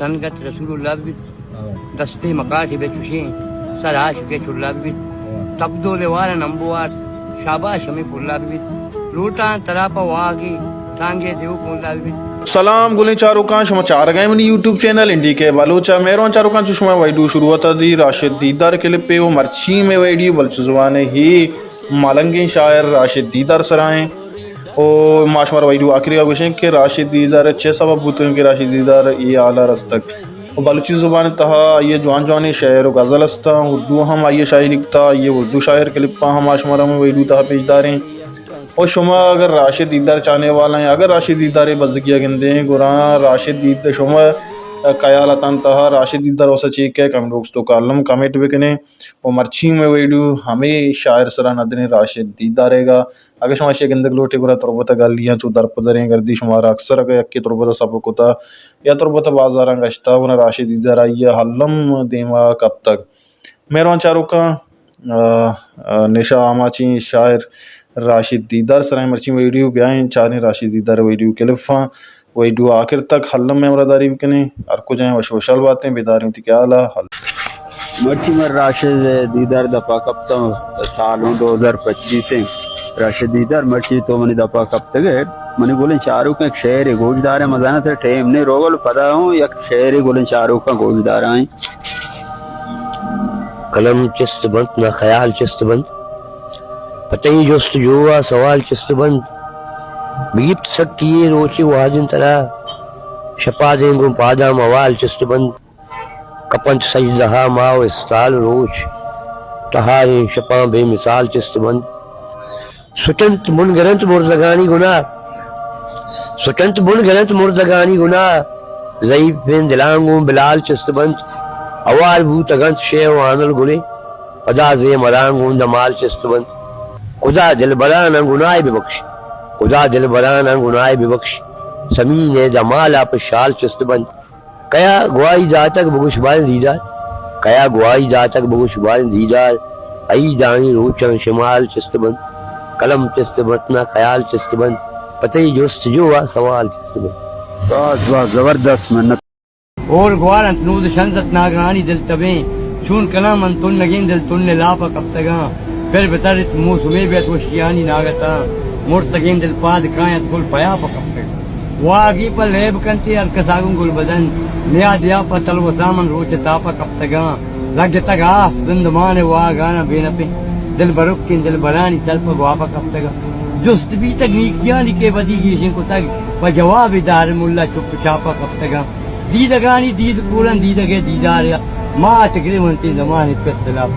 تنقت رسول الله ببيت دستي مقاتي بيتوشين سراش بيت الله ببيت تبدو لوالا نمبوار شاباش ہمیں پھلا ببيت روٹان تراپا واگی تانگے دیو پھلا ببيت. سلام گلیں چاروکاں شما چار گئے منی یوٹیوب چینل انڈی کے بلوچا میروان چاروکاں چشما ویڈیو شروع ہوتا دی راشد دیدار کلپ پہ وہ مرچی میں ویڈیو بلچ زبانے ہی مالنگیں شاعر راشد دیدار سرائیں اور ماشمار ویڈیو آخری کا گوشیں کہ راشد دیدار اچھے سبب ہوتے ہیں کہ راشد دیدار یہ اعلیٰ رستک بلوچی زبان تہا یہ جوان شاعر و غزل استا اردو ہم آئیے شاعر لکھتا یہ اردو شاعر کلپا ہم ماشمارہ میں ویڈیو تہا پیش داریں. اور شما اگر راشد دیدار چاہنے والا ہیں اگر راشد دیدار بزگیہ گندے ہیں گران راشد دیدار شما خیالتاً تہا راشد دیدار وسا چیک ہے کم لوگ تو کالم کمیٹ بکنے اور مرچی میں ویڈیو ہمیں شاعر سرا ندنے راشد دیدار ہے گا اگر شما شیئر گندگ لوٹے گرا تربتا گالیاں چو در پدریں گردی شمارا اکثر اگر یکی تربتا سبق ہوتا یا تربتا بازاران گشتا ونا راشد دیدار آئیے حلم دیما کب تک. میروان چاروکاں نشا آماچی شاعر راشد دیدار سرائیں مرچی ویڈیو بیائیں چاہنے راشد دیدار ویڈیو کلفاں ویڈیو آخر تک حلم میں امرداری بکنے ہر کو جائیں وشوشل باتیں بیداریں تھی کیا آلہ حل مرچی میں راشد دیدار دپا کپتا سالوں 2025 سے راشد دیدار مرچی تو منی دپا کپتا گئے منی گولیں چاروں کا ایک شہر گوجدار ہے مزانہ تھا ٹیم نے روگل پتا ہوں یک شہر گولیں چاروں کا گوجدار آئیں. قلم چست بند نہ خیال چست بند پتہی جست جوا سوال چست بند بگیت سکیے روچی واجن ترا شپا دیں گو پادا موال چست بند کپنچ سجدہا ماو استال روچ تہارے شپاں بے مثال چست بند سٹنت من گرنت مردگانی گناہ سٹنت من گرنت مردگانی گناہ ضعیف فین دلانگوں بلال چست بند اوار بوت اگنت شیو آنل گلے پدا زی مرانگوں دمال چست بند خدا دل برانا گناہ ببخش خدا دل برانا گناہ ببخش سمین دمالا پر شال چست بند کیا گواہی جاتک بگوش بال دیدار کیا گواہی جاتک بگوش بال دیدار ای دانی روچن شمال چست بند قلم چست بند خیال چست بند پتہی جست جو سوال چست بند. بہت زبردست منت اور گوارنت نود شنزت ناگرانی دل تبیں چون کلام ان تن لگیں دل تن لاپا کفتگاں پھر بترت موسمے بیت وشیانی ناگتا مرتگیں دل پاد کائیت گل پیا پا کفتگاں واگی پا لیب کنتی ارکساگن گل بدن نیا دیا پا تلو سامن روچ تاپا کفتگاں لگ تک آس زندمان واگانا بینپیں دل برکن دل برانی سلپ گواپا کفتگاں جست بھی تک نیکیانی کے بدی گیشن کو تک پا جواب دار ملا چپ چاپا کفتگاں دیدگانی دید کولن دیدگے دیداریا ما تکری منتی زمانی پر اختلاف